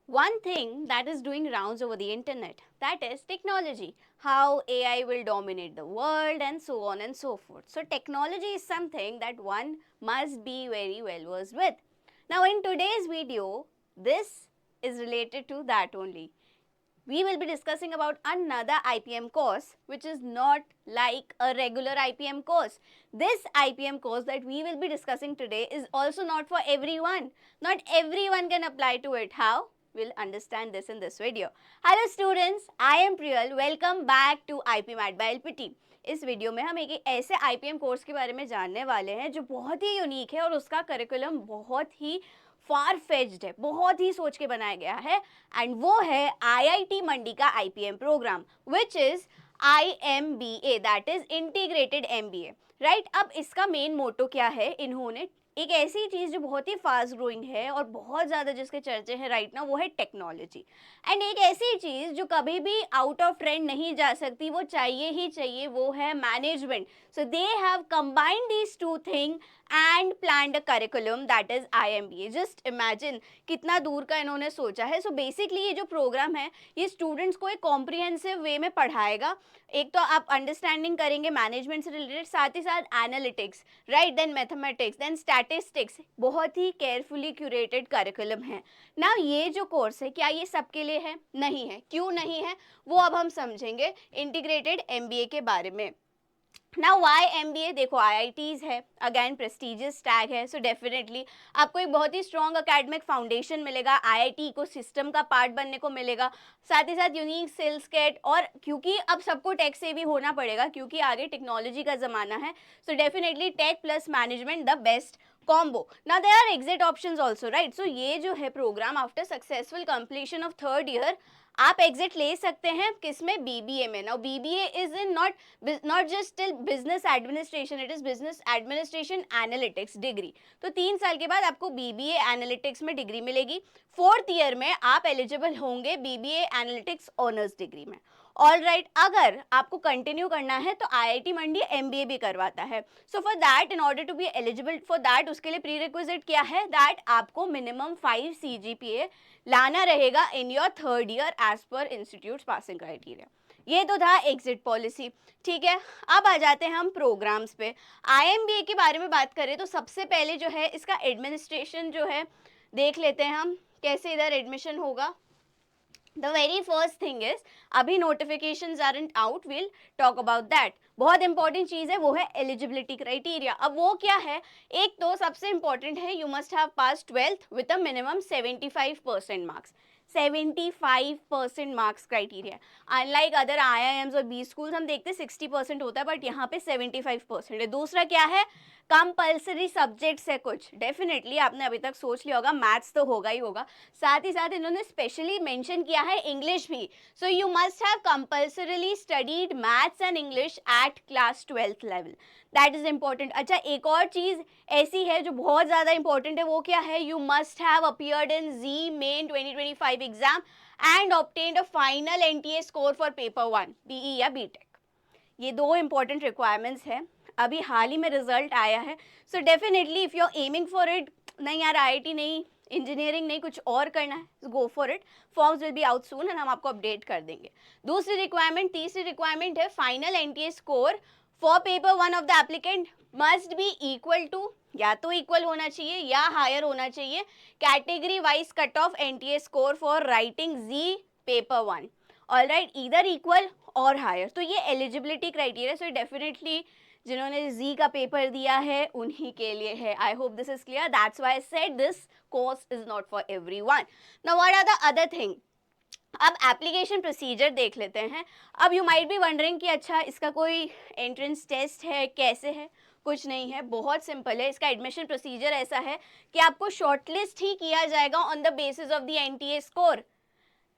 one thing that is doing rounds over the internet, that is technology, how AI will dominate the world and so on and so forth. So technology is something that one must be very well versed with. Now in today's video, this is related to that only. We will be discussing about another IPM course which is not like a regular IPM course. This IPM course that we will be discussing today is also not for everyone. Not everyone can apply to it. How? We'll understand this in this video. Hello students, I am Priyal. Welcome back to IP Mat by LPT. इस video में हम एक ऐसे IPM course के बारे में जानने वाले हैं जो बहुत ही यूनिक है और उसका करिकुलम बहुत ही फार फेच्ड है, बहुत ही सोच के बनाया गया है एंड वो है IIT मंडी का IPM program which is IMBA, that is integrated MBA, right. अब इसका मेन मोटो क्या है, इन्होंने एक ऐसी चीज़ जो बहुत ही फास्ट ग्रोइंग है और बहुत ज़्यादा जिसके चर्चे हैं राइट ना, वो है टेक्नोलॉजी। एंड एक ऐसी चीज़ जो कभी भी आउट ऑफ ट्रेंड नहीं जा सकती, वो चाहिए ही चाहिए, वो है management. So they have combined these two thing and planned a curriculum that is IMBA। Just imagine कितना दूर का इन्होंने सोचा है। सो बेसिकली ये जो प्रोग्राम है ये स्टूडेंट्स को एक कॉम्प्रिहेंसिव वे में पढ़ाएगा। एक तो आप अंडरस्टैंडिंग करेंगे मैनेजमेंट से रिलेटेड, साथ ही साथ analytics, right, then mathematics, then statistics. बहुत ही केयरफुली क्यूरेटेड करिकुलम है ना। ये जो कोर्स है क्या ये सबके लिए है? नहीं है। क्यों नहीं है वो अब हम समझेंगे इंटीग्रेटेड MBA के बारे में। नाउ वाई MBA, देखो IITs है, अगेन प्रेस्टिजियस टैग है, सो डेफिनेटली आपको एक बहुत ही स्ट्रॉन्ग अकेडमिक फाउंडेशन मिलेगा, IIT इको सिस्टम का पार्ट बनने को मिलेगा, साथ ही साथ यूनिक स्किल्स सेट। और क्योंकि अब सबको टेक से भी होना पड़ेगा क्योंकि आगे टेक्नोलॉजी का ज़माना है, so definitely tech plus management the best combo. Now there are exit options also, right. So ये जो है program after successful completion of third year आप एग्जिट ले सकते हैं किसमें? BBA में। Now BBA is in not just still business administration, it is business administration analytics degree. तो 3 साल के बाद आपको BBA एनालिटिक्स में डिग्री मिलेगी। फोर्थ ईयर में आप एलिजिबल होंगे BBA एनालिटिक्स ऑनर्स डिग्री में। ऑल राइट, अगर आपको कंटिन्यू करना है तो IIT मंडी MBA भी करवाता है। So for that, in order to be eligible for that, उसके लिए प्री रिक्विजिट क्या है? दैट आपको मिनिमम 5 CGPA लाना रहेगा in your third year as per institute passing criteria. ये तो था एग्जिट पॉलिसी, ठीक है। अब आ जाते हैं हम प्रोग्राम्स पे। IMBA के बारे में बात करें तो सबसे पहले जो है इसका एडमिनिस्ट्रेशन जो है देख लेते हैं हम, कैसे इधर एडमिशन होगा। The very first thing is, अभी notifications aren't out, we'll talk about that। बहुत इंपॉर्टेंट चीज़ है वो है एलिजिबिलिटी क्राइटेरिया। अब वो क्या है? एक तो सबसे इंपॉर्टेंट है you must have pass 12th with a minimum 75% marks. 75% marks criteria. Unlike other IIMs और B स्कूल्स हम देखते हैं 60% होता है, बट यहाँ पे 75% है। दूसरा क्या है? कंपल्सरी सब्जेक्ट्स है कुछ। डेफिनेटली आपने अभी तक सोच लिया होगा मैथ्स तो होगा ही होगा, साथ ही साथ इन्होंने स्पेशली मेंशन किया है इंग्लिश भी। So you must have compulsorily studied maths and English at class 12th level, that is important. अच्छा, एक और चीज ऐसी है जो बहुत ज्यादा इंपॉर्टेंट है, वो क्या है? You must have appeared in JEE Main 2025 exam and obtained a final NTA score for paper 1 BE या BTech। ये दो इंपॉर्टेंट रिक्वायरमेंट्स है, अभी हाल ही में रिजल्ट आया है। So definitely if you are aiming for it, नहीं यार IIT नहीं, इंजीनियरिंग नहीं, कुछ और करना है, go for it. Forms will be out soon and हम आपको अपडेट कर देंगे। दूसरी रिक्वायरमेंट, तीसरी रिक्वायरमेंट है final NTA score for paper 1 of the applicant must be equal to, या तो इक्वल होना चाहिए या हायर होना चाहिए, category wise cut off NTA score for writing JEE paper 1। All right, इधर इक्वल और हायर। तो ये एलिजिबिलिटी क्राइटेरिया। सो डेफिनेटली जिन्होंने जी का पेपर दिया है उन्हीं के लिए है। I hope this is clear, that's why I said this course is not for everyone. Now what are the other thing? अब एप्लीकेशन प्रोसीजर देख लेते हैं। अब यू माइट बी वंडरिंग कि अच्छा इसका कोई एंट्रेंस टेस्ट है, कैसे है? कुछ नहीं है, बहुत सिंपल है। इसका एडमिशन प्रोसीजर ऐसा है कि आपको शॉर्टलिस्ट ही किया जाएगा on the basis of the NTA score.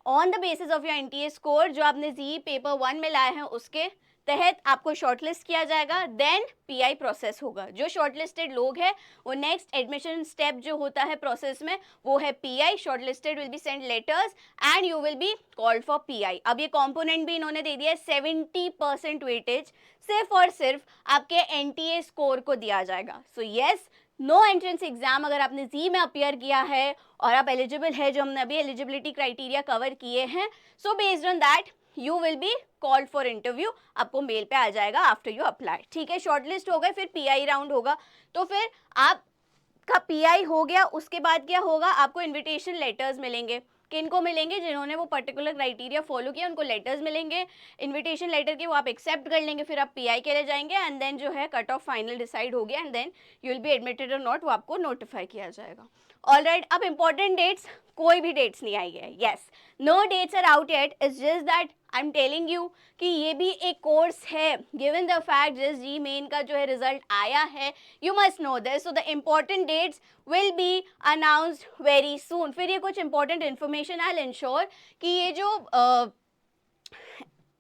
On the basis of your NTA score जो आपने जी पेपर 1 में लाए हैं उसके तहत आपको शॉर्टलिस्ट किया जाएगा, देन PI प्रोसेस होगा। जो शॉर्टलिस्टेड लोग हैं वो नेक्स्ट एडमिशन स्टेप जो होता है प्रोसेस में वो है PI। Shortlisted will be send letters and you will be called for PI। अब ये कॉम्पोनेंट भी इन्होंने दे दिया है, 70% वेटेज सिर्फ और सिर्फ आपके NTA स्कोर को दिया जाएगा। So yes, no entrance exam अगर आपने जी में अपियर किया है और आप एलिजिबल है, जो हमने अभी एलिजिबिलिटी क्राइटेरिया कवर किए हैं, so based on that you will be called for interview, आपको मेल पे आ जाएगा आफ्टर यू अप्लाई, ठीक है। शॉर्टलिस्ट हो गए, फिर पीआई राउंड होगा, तो फिर आपका पीआई हो गया, उसके बाद क्या होगा, आपको इन्विटेशन लेटर्स मिलेंगे। किनको मिलेंगे? जिन्होंने वो पर्टिकुलर क्राइटेरिया फॉलो किया उनको लेटर्स मिलेंगे, इन्विटेशन लेटर के वो आप एक्सेप्ट कर लेंगे, फिर आप पीआई के लिए जाएंगे एंड देन जो है कट ऑफ फाइनल डिसाइड हो गया and then you will be admitted और नॉट, वो आपको नोटिफाई किया जाएगा। ऑलराइट, अब इंपॉर्टेंट डेट्स, कोई भी डेट्स नहीं आई है, yes, no dates are out yet, it's just that I am telling you कि ये भी एक कोर्स है, given the fact just JEE Main का जो है रिजल्ट आया है, you must know this, so the important dates will be announced very soon. फिर ये कुछ important information I will ensure कि ये जो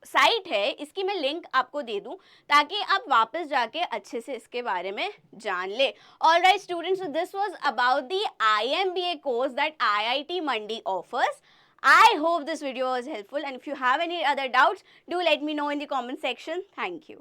साइट है इसकी मैं लिंक आपको दे दूं ताकि आप वापस जाके अच्छे से इसके बारे में जान ले। Alright students, this was about the IMBA course that IIT Mandi offers. I hope this video was helpful, and if you have any other doubts, do let me know in the comment section. Thank you.